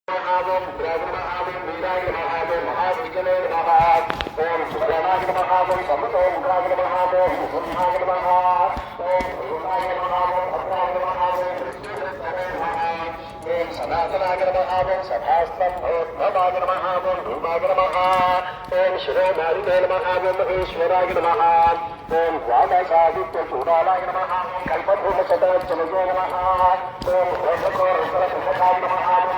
महावों द्रव्यमहावों वीराग्रमहावों महाविजयनमः ओम सुब्रह्मण्यमहावों सर्वतोमुखाग्रमहावों मुकुंदाग्रमहावों ओम भूताग्रमहावों भद्राग्रमहावों कृष्णग्रमहावों ओम सनातनाग्रमहावों सभास्तंभोद्भवाग्रमहावों धूमाग्रमहावों ओम शिरोधारिणेर्महावों महेश्वराग्रमहावों ओम द्वादशादित्यचूडालाग्रमहावों कल्पभूमसदाचलजोग्रमहावों ओम भोजकोरसरसुखदाग्रमहावों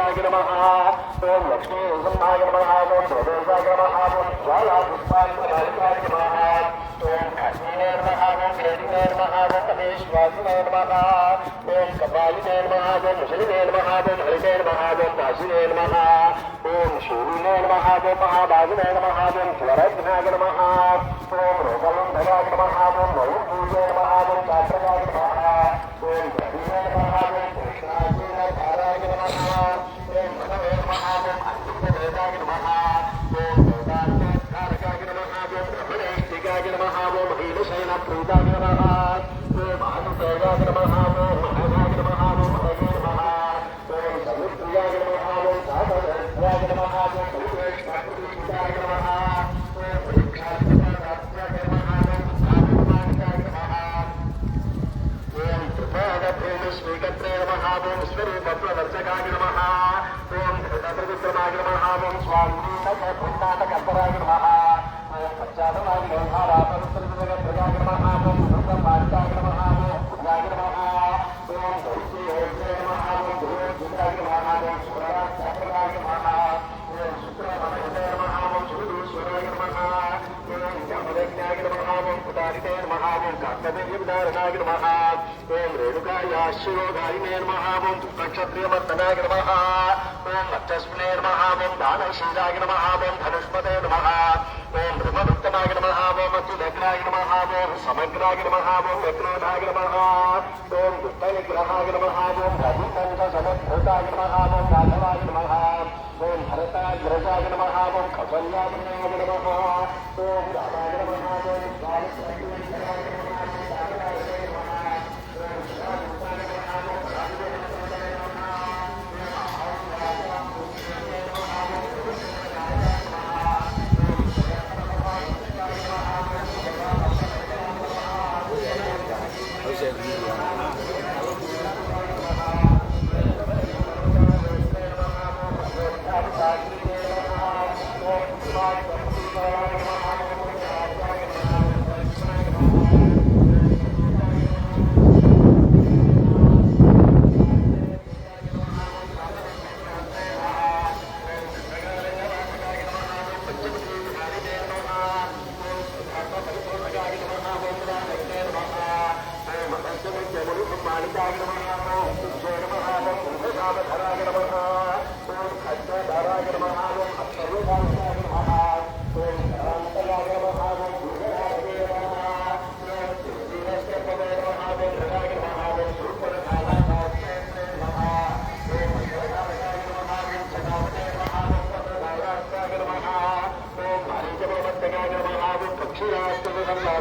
ओम लक्ष्मी संभाग्रमहावों प्रदेशाग्रमहावों ज्वालापुष्पाग्रमहावों ओम काश्मीर्महावों केडिर्महावों कमेश्वासिर्महावों ओम कपालिनेर्महावों मुसलिनेर्महावों हरितेर्महावों काशीनेर्महावों ओम शूलिनेर्महावों महाभागिनेर्महावों ज्वरघ्नाग्रमहावों ओम रोगलंधराग्रमहावों वरुणपूजेर्महावों चात्रगाग्रमहावों ओम गणेशर्महावों कृष्णाग्रमहावों ओम मनवेर्महावों अच्युतवेदाग्रमहावों ओम वेदान्तकारकाग्रमहावों ब्रह्मणेष्टिकाग्रमहावों महीलशयनप्रीताग्रमहावों ओम आनुतेजाग्रमहावों महाभाग्रमहावों महगेर्महावों ओम समुद्रियाग्रमहावों साधनग्रमहावों सर्वेष्टाग्रमहावों ओम परीक्षाग्रमहावों ओम त्रिपादभूमिस्वीकत्रेर्महावों स्वरूपप्रवर्तकाग्रमहावों ओम धृतत्रिविक्रमाग्रमहावों स्वामिनाथकर्पराग्रमहावों ओम पश्चादनाग्रमहारापरुत्रजगत्प्रजाग्रमहावों नृतपालिकाग्रमहावों पुण्याग्रमहावों ओम गौरीयोग्रमहावों गुरुयोग्रमहावों सुराग्रमहावों ओम शुक्रमनोदयर्महावों सुरेश्वराग्रमहावों ओम यमदग्नाग्रमहावों पुतारितेर्महावों काकदेव्यविदारणाग्रमहावों ओम रेणुकायाशिरोधारिणेर्महावों दुष्टक्षत्रियमर्दनाग्रमहावों ओम मत्स्यस्मिनेर्महावों दानशीलाग्रमहावों धनुष्पतेर्महावों ओम ब्रह्मवृत्तमाग्रमहावों मत्स्यदग्नाग्रमहावों समग्राग्रमहावों व्यक्रोधाग्रमहावों ओम दुष्टविग्रहाग्रमहावों रघुकंठसमुद्भूताग्रमहावों राघवाग्रमहावों ओम भरताग्रजाग्रमहावों कौसल्याग्रमहावों ओम रामाग्रमहावों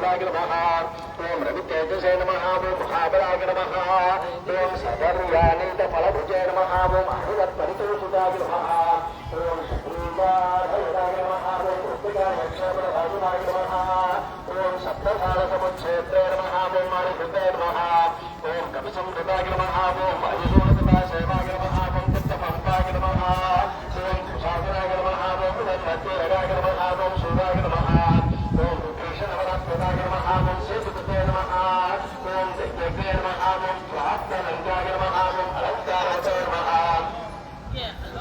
ओम रवितेजसे नमः ओम महाबलाग्रमहावों ओम सदर्यानीतफलभुजे नमः ओम अहिरत्परितोषिताग्रमहावों ओम श्रीवाधैराग्रमहावों कृत्तिकायक्षमणभाजुनाग्रमहावों ओम सप्तसारसमुच्छेत्रे नमः ओम मारिभृते नमः ओम कविसंकृताग्रमहावों वायुसूरकृतासेवाग्रमहावों चित्तपम्पाग्रमहावों ओम सुशासनाग्रमहावों विनन्मत्येराग्रमहावों सूराग्रमहावों ओम रुद्रेशनवरत्नग्रमहावों सेतुकृतेर्महावों ओम दिग्विजयर्महावों स्वात्मनन्दाग्रमहावों अलङ्कारवतेर्महावों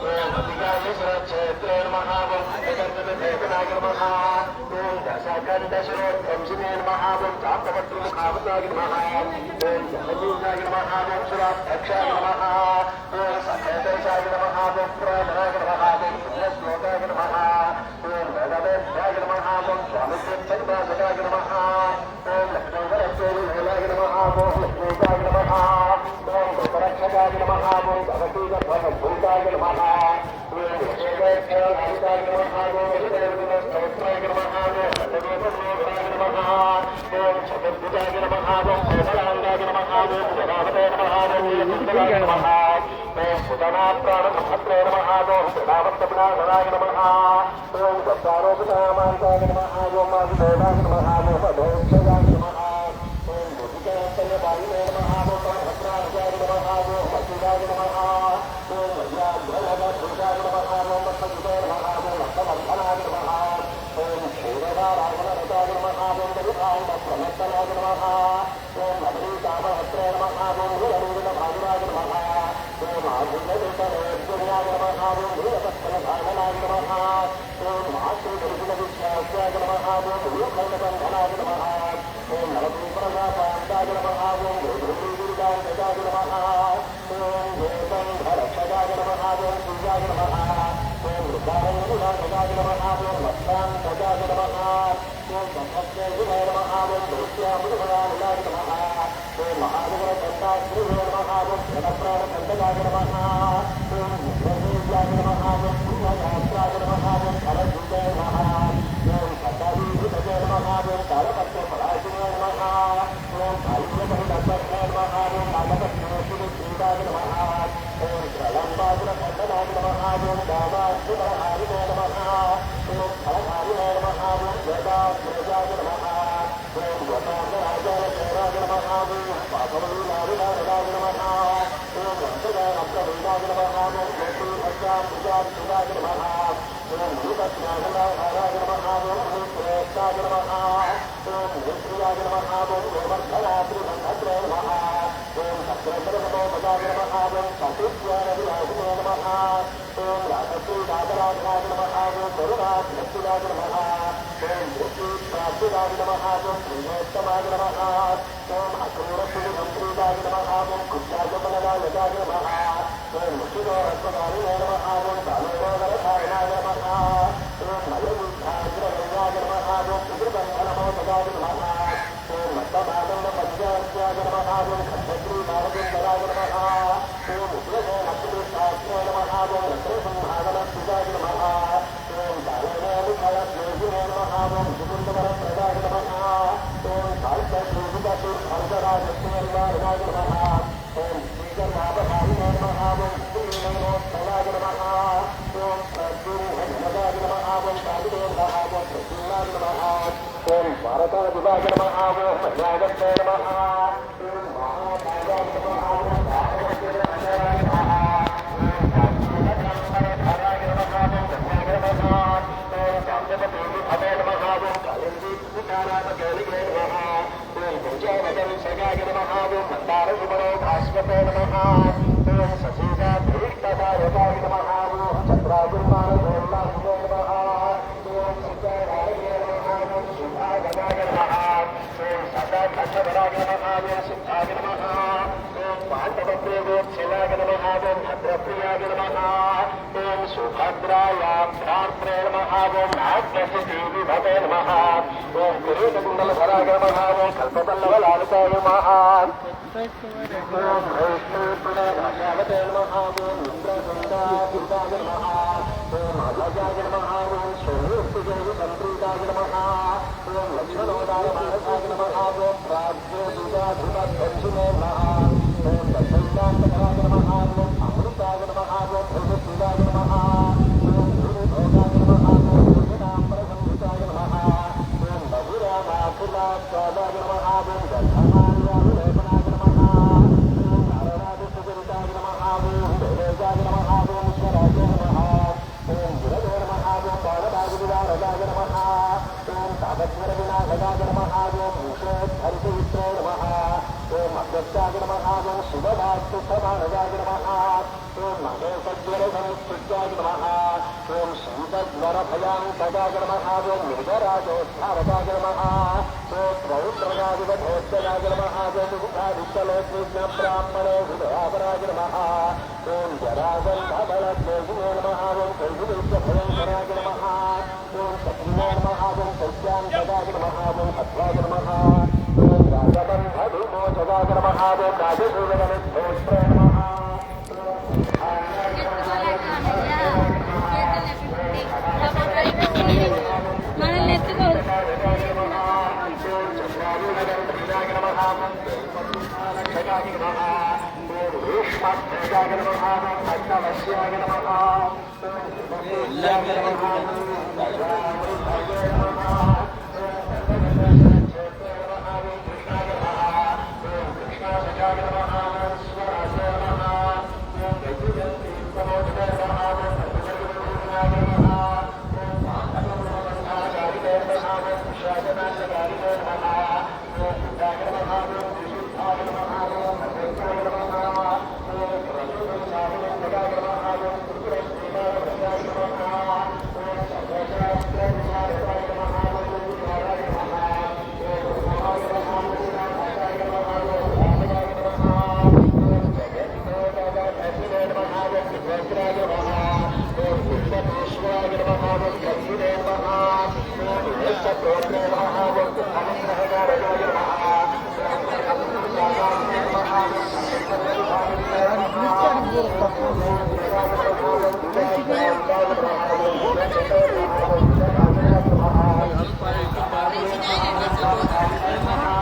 ओम अधिकायशरक्षेत्रेर्महावों अतिगर्भदेवनाग्रमहावों ओम दशकण्ठशिरोध्वंसिनेर्महावों चापवट्टुमुखावताग्रमहावों ओम जगदीशाग्रमहावों सुराध्यक्षाग्रमहावों ओम सखेतेशाग्रमहावों पुराधनाग्रमहावों पुण्यश्लोकाग्रमहावों ओम वेदवेद्याग्रमहावों स्वामित्वच्छन्दासकाग्रमहावों ओम लक्ष्मीवरस्तेर्महावों लक्ष्मीकाग्रमहावों ओम गोपरक्षकाग्रमहावों भगवतीगर्भभूताग्रमहावों ओम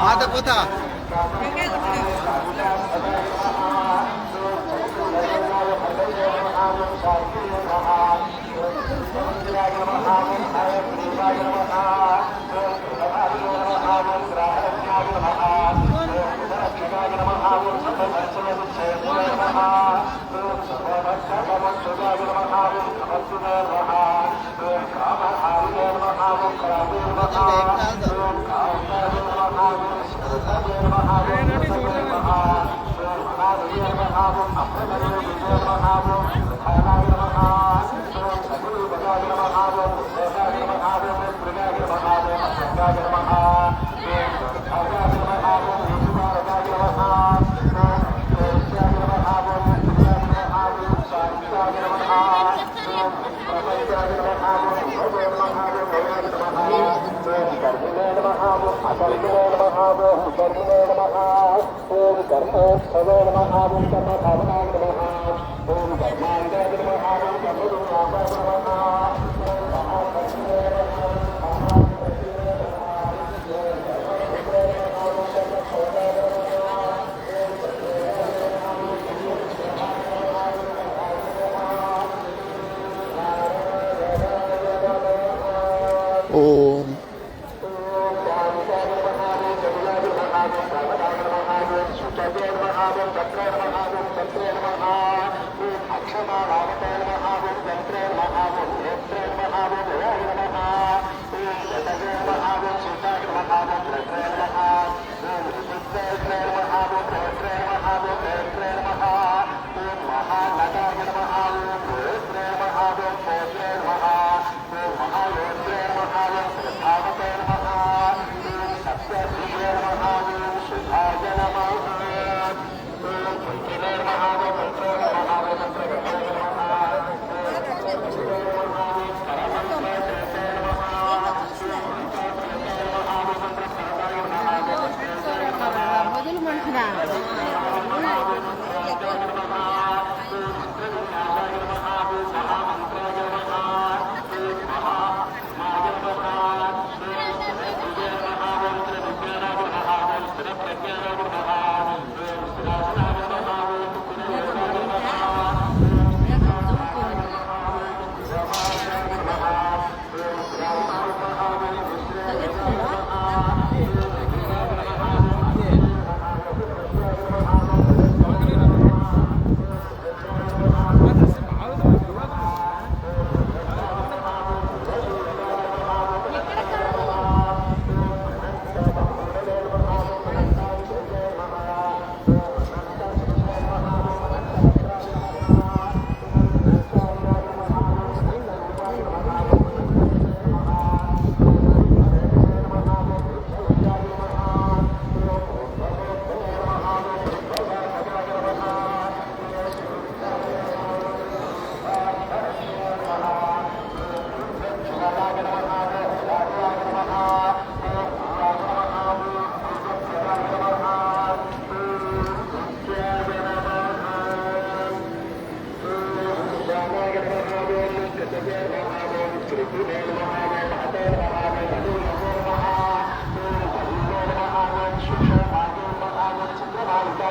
Ada kota. Om.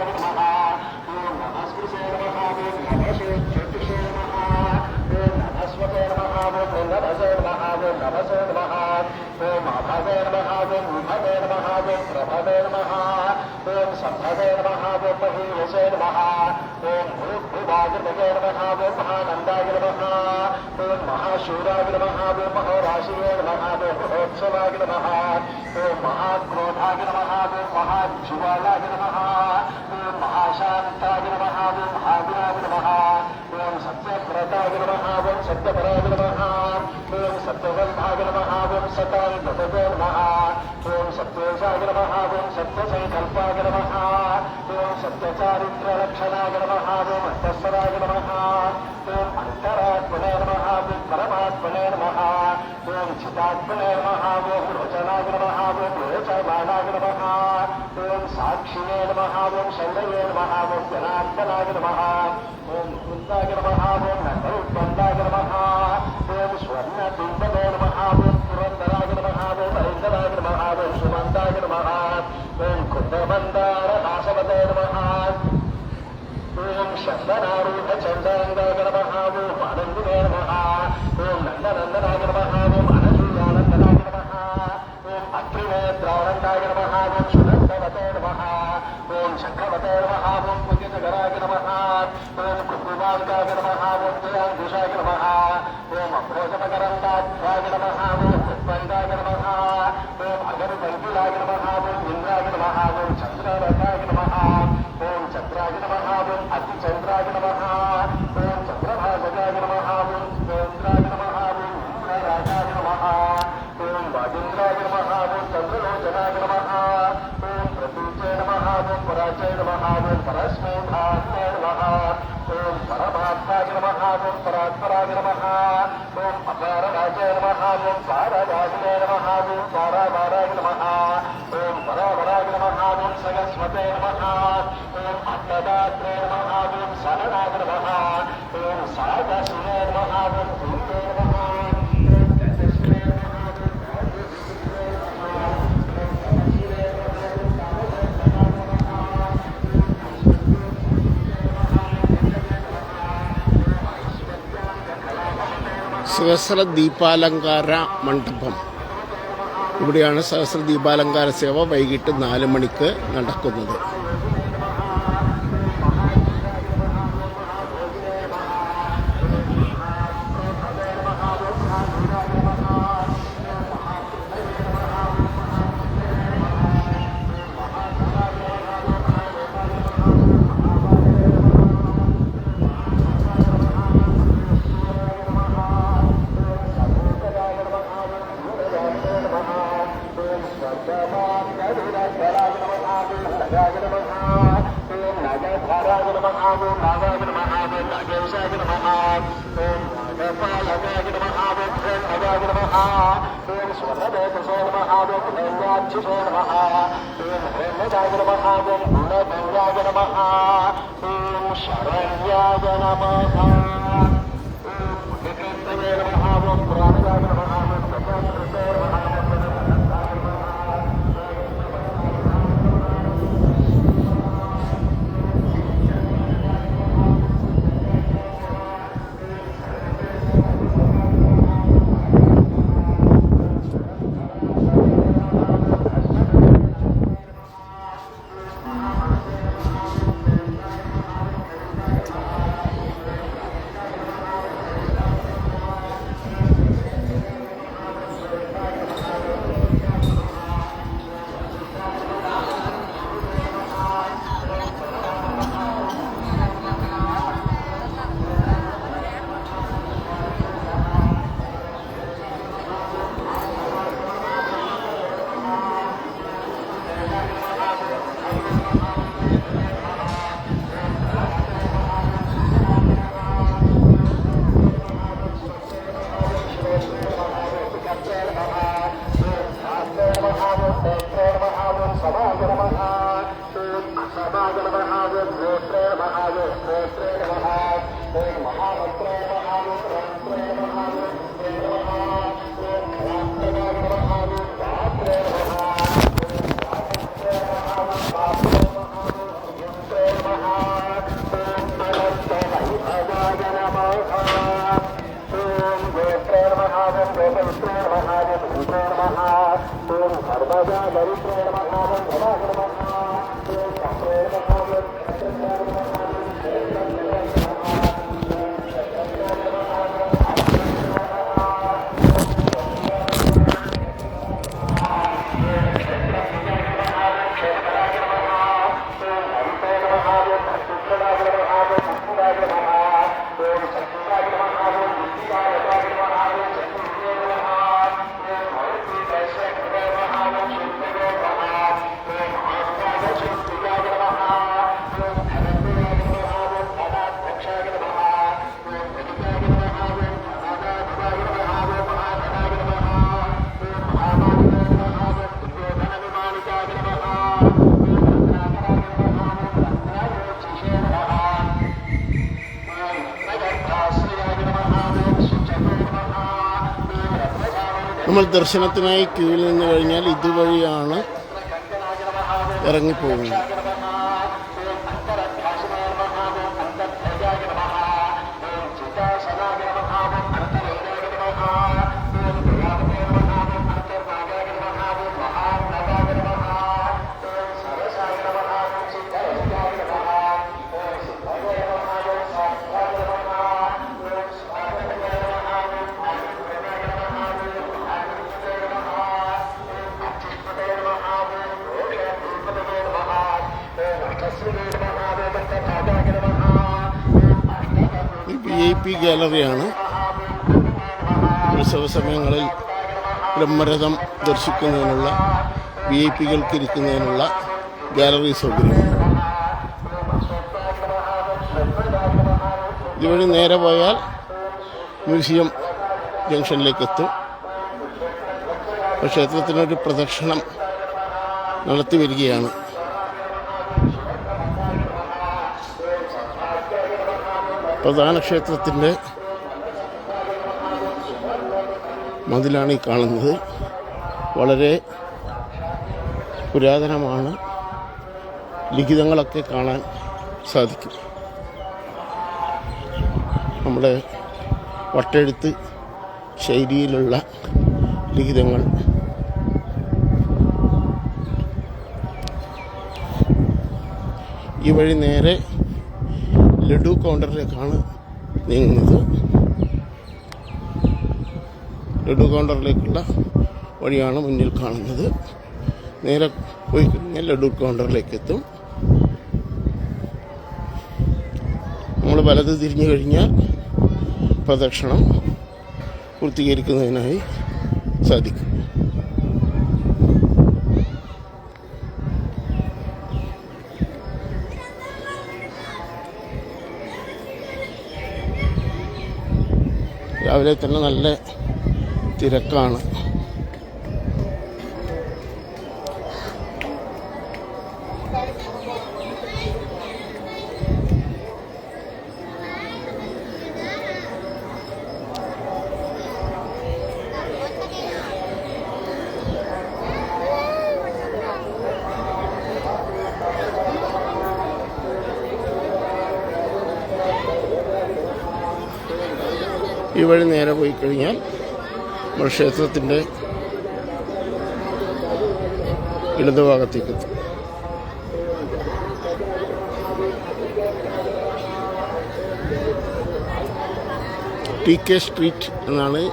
Thank you. नमसे नमः ओम अभवे नमः ओम विभवे नमः ओम प्रभवे नमः ओम संभवे नमः ओम महीयसे नमः ओम भूर्भुवाय नमः ओम महानन्दाय नमः ओम महाशूराय नमः ओम महोराशिये नमः ओम महोत्सवाय नमः ओम महाक्रोधाय नमः ओम महाज्वालाय नमः ओम महाशान्ताय नमः ओम महावीराय नमः ओम सत्यव्रताय नमः ओम सत्यपराय नमः ओम सत्यवल्भाय नमः ओम सताङ्गतये नमः ओम सत्येशाय नमः ओम सत्यसङ्कल्पाय नमः ओम सत्यचारित्रलक्षणाय नमः ओम अन्तःसराय नमः ओम अन्तरात्मने नमः ओम परमात्मने नमः ओम चिदात्मने नमः ओम रोचनाय नमः ओम रोचमानाय नमः ओम साक्षिणे नमः ओम शैलये नमः ओम जनार्दनाय नमः ओम कुन्दाय नमः ओम नन्दोत्पन्नाय नमः ओम स्वर्णबिम्बवे नमः ओम पुरन्दराय नमः ओम ऐन्द्राय नमः ओम सुमन्दाय नमः ओम कुन्दमन्दारहासवते नमः ओम शन्दनारूढचन्द्राङ्गाय नमः ओम आनन्दिने नमः ओम नन्दनन्दनाय नमः ओम अनसूयानन्दनाय नमः ओम अत्रिनेत्रानन्दाय नमः ओम सुनन्दवते नमः ओम शङ्खवते नमः ओम कुञ्जनगराय नमः ओम कुङ्कुमाङ्गाय नमः ओम जयाङ्कुशाय नमः ओम अभ्रोजमकरन्दाध्याय नमः ओम कुप्पन्दाय नमः ओम अगरुकल्पिलाय नमः ओम इन्द्राय नमः ओम चन्द्ररथाय नमः ओम चन्द्राय नमः ओम अतिचन्द्राय नमः ओम चन्द्रभासजाय नमः ओम चन्द्राय नमः ओम इन्द्रराजाय नमः ओम वागीन्द्राय नमः ओम चन्द्रलोचनाय नमः ओम प्रतीचे नमः ओम पराचय नमः ओम परस्मैधात्मने नमः ओम परमात्माय नमः ओम परात्पराय नमः ओम अपारराजय नमः ओम पारराजने नमः ओम पारावाराय नमः ओम परावराय नमः ओम सरस्वते नमः ओम अट्टदात्रे नमः ओम सरणाय नमः ओम सागसिने नमः ओम कुन्दे नमः ओम गजस्वे नमः സഹസ്ര ദീപാലങ്കാര മണ്ഡപം. ഇവിടെയാണ് സഹസ്ര ദീപാലങ്കാര സേവ വൈകിട്ട് 4 മണിക്ക് നടക്കുന്നത്. നമ്മൾ ദർശനത്തിനായി ക്യൂവിൽ നിന്ന് കഴിഞ്ഞാൽ ഇതുവഴിയാണ് ഇറങ്ങിപ്പോകുന്നത്. VIP ഗാലറിയാണ്. ഉത്സവ സമയങ്ങളിൽ ബ്രഹ്മരഥം ദർശിക്കുന്നതിനുള്ള VIP-കൾക്ക് ഇരിക്കുന്നതിനുള്ള ഗാലറി സൗകര്യം. ഇതുവഴി നേരെ പോയാൽ മ്യൂസിയം ജംഗ്ഷനിലേക്ക് എത്തും. ക്ഷേത്രത്തിനൊരു പ്രദക്ഷിണം നടത്തി വരികയാണ്. പ്രധാന ക്ഷേത്രത്തിൻ്റെ മതിലാണ് ഈ കാണുന്നത്. വളരെ പുരാതനമാണ്. ലിഖിതങ്ങളൊക്കെ കാണാൻ സാധിക്കും. നമ്മുടെ വട്ടെഴുത്ത് ശൈലിയിലുള്ള ലിഖിതങ്ങൾ. ഈ വഴി നേരെ ലഡു കൗണ്ടറിലേക്കാണ് നീങ്ങുന്നത്. ലഡു കൗണ്ടറിലേക്കുള്ള വഴിയാണ് മുന്നിൽ കാണുന്നത്. നേരെ പോയി കഴിഞ്ഞാൽ ലഡു കൗണ്ടറിലേക്ക് എത്തും. നമ്മൾ വലത് തിരിഞ്ഞു കഴിഞ്ഞാൽ പ്രദക്ഷിണം പൂർത്തീകരിക്കുന്നതിനായി സാധിക്കും. രാവിലെ തന്നെ നല്ല തിരക്കാണ്. ഈ വഴി നേരെ പോയി കഴിഞ്ഞാൽ നമ്മുടെ ക്ഷേത്രത്തിൻ്റെ ഇടതുഭാഗത്തേക്ക് എത്തും. TK സ്ട്രീറ്റ് എന്നാണ്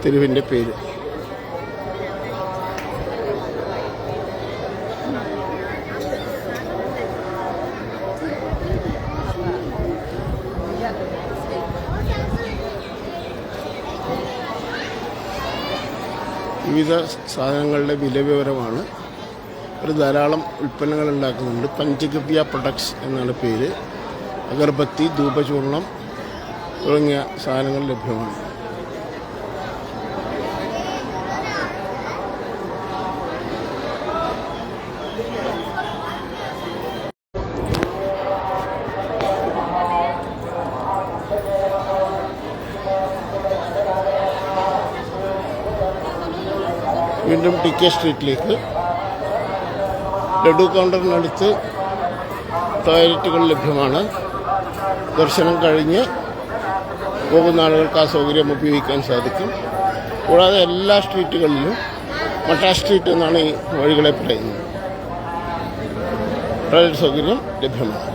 തെരുവിൻ്റെ പേര്. വിവിധ സാധനങ്ങളുടെ വില വിവരമാണ്. ഒരു ധാരാളം ഉൽപ്പന്നങ്ങൾ ഉണ്ടാക്കുന്നുണ്ട്. പഞ്ചഗവ്യ പ്രൊഡക്ട്സ് എന്നാണ് പേര്. അഗർബത്തി, ധൂപചൂർണം തുടങ്ങിയ സാധനങ്ങൾ ലഭ്യമാണ്. വീണ്ടും TK സ്ട്രീറ്റിലേക്ക്. ലഡു കൗണ്ടറിനടുത്ത് ടോയ്ലറ്റുകൾ ലഭ്യമാണ്. ദർശനം കഴിഞ്ഞ് പോകുന്ന ആളുകൾക്ക് ആ സൗകര്യം ഉപയോഗിക്കാൻ സാധിക്കും. കൂടാതെ എല്ലാ സ്ട്രീറ്റുകളിലും മട്ടാ സ്ട്രീറ്റ് എന്നാണ് ഈ വഴികളെ പറയുന്നത്. ടോയ്ലറ്റ് സൗകര്യം ലഭ്യമാണ്.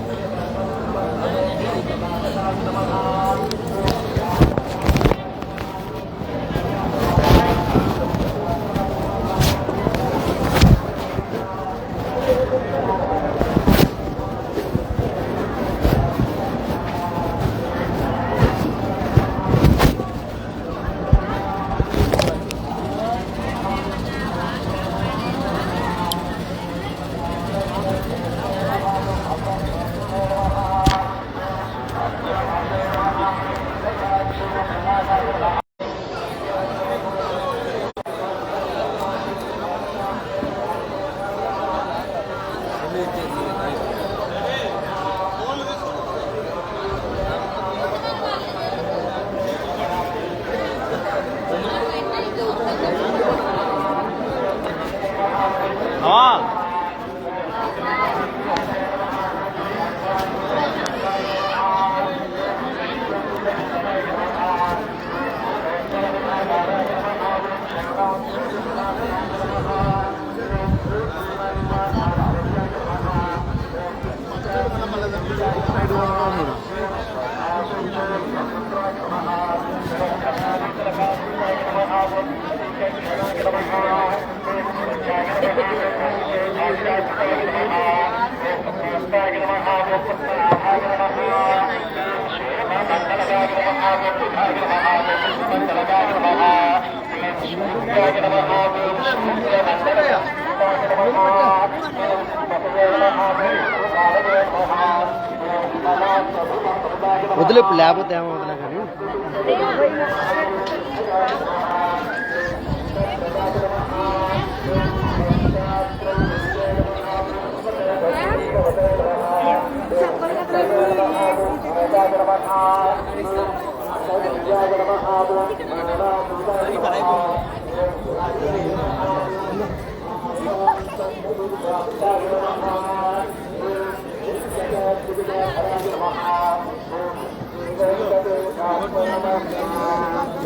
ಮೊದಲು ಲ್ಯಾಬ್ ತೇವ ಮೊದಲ ಕರಿ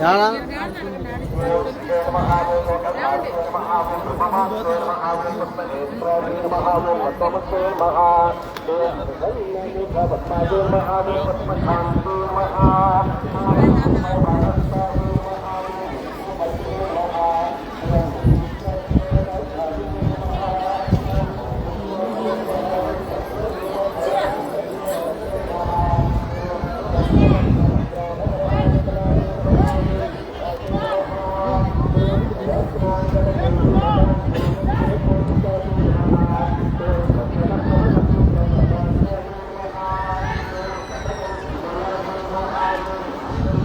ಯಾರ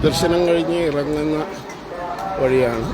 ദർശനം കഴിഞ്ഞ് ഇറങ്ങുന്ന വഴിയാണ്.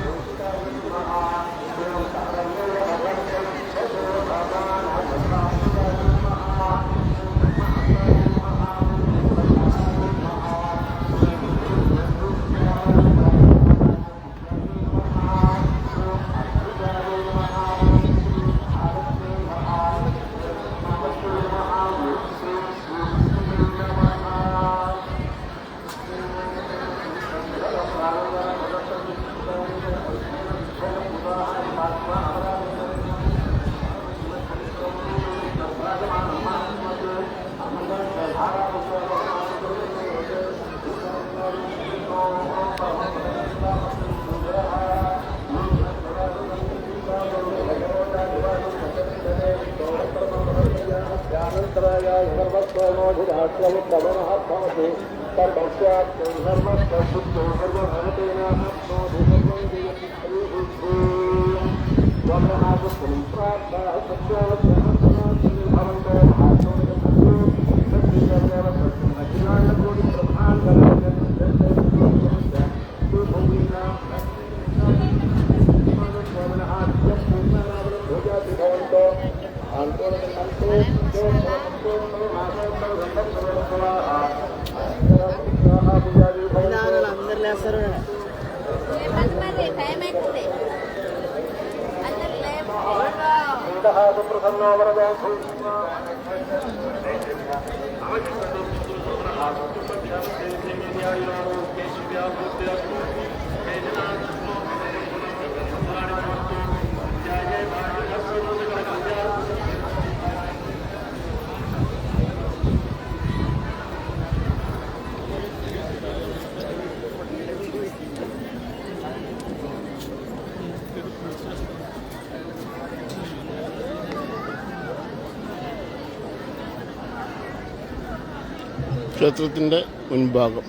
ക്ഷേത്രത്തിൻ്റെ മുൻഭാഗം.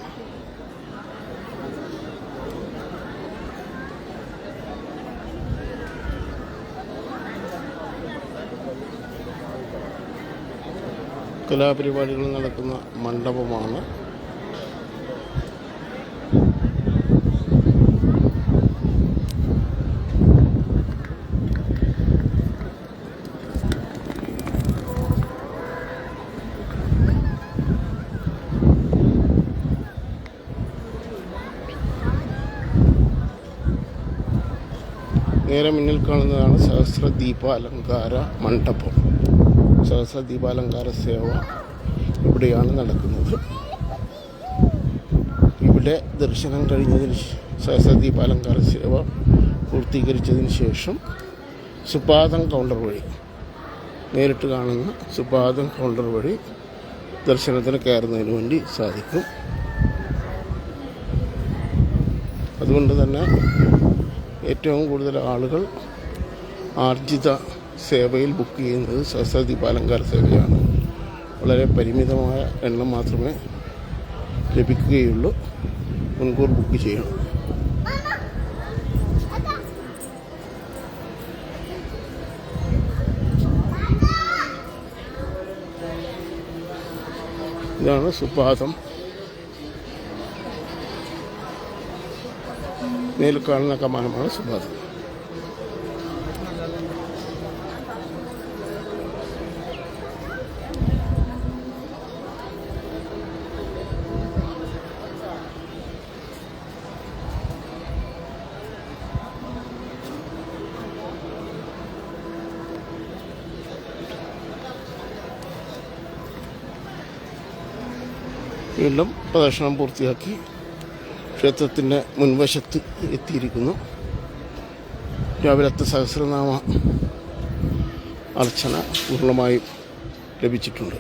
കലാപരിപാടികൾ നടക്കുന്ന മണ്ഡപമാണ്. നേരെ മുന്നിൽ കാണുന്നതാണ് സഹസ്രദീപാലങ്കാര മണ്ഡപം. സഹസ്രദീപാലങ്കാര സേവ ഇവിടെയാണ് നടക്കുന്നത്. ഇവിടെ ദർശനം കഴിഞ്ഞതിന് സഹസ്രദീപാലങ്കാര സേവ പൂർത്തീകരിച്ചതിന് ശേഷം സുപാദം കൗണ്ടർ വഴി, നേരിട്ട് കാണുന്ന സുപാദം കൗണ്ടർ വഴി ദർശനത്തിന് കയറുന്നതിന് വേണ്ടി സാധിക്കും. അതുകൊണ്ട് തന്നെ ഏറ്റവും കൂടുതൽ ആളുകൾ ആർജിത സേവയിൽ ബുക്ക് ചെയ്യുന്നത് സഹസ്രദീപാലങ്കാര സേവയാണ്. വളരെ പരിമിതമായ എണ്ണം മാത്രമേ ലഭിക്കുകയുള്ളൂ. മുൻകൂർ ബുക്ക് ചെയ്യണം. ഇതാണ് സുപാദം. മേലിൽ കാണുന്ന കമാനമാണ് സുപാദം. വീണ്ടും പ്രദക്ഷിണം പൂർത്തിയാക്കി ക്ഷേത്രത്തിൻ്റെ മുൻവശത്ത് എത്തിയിരിക്കുന്നു. രാവിലത്തെ സഹസ്രനാമ അർച്ചന പൂർണ്ണമായും ലഭിച്ചിട്ടുണ്ട്.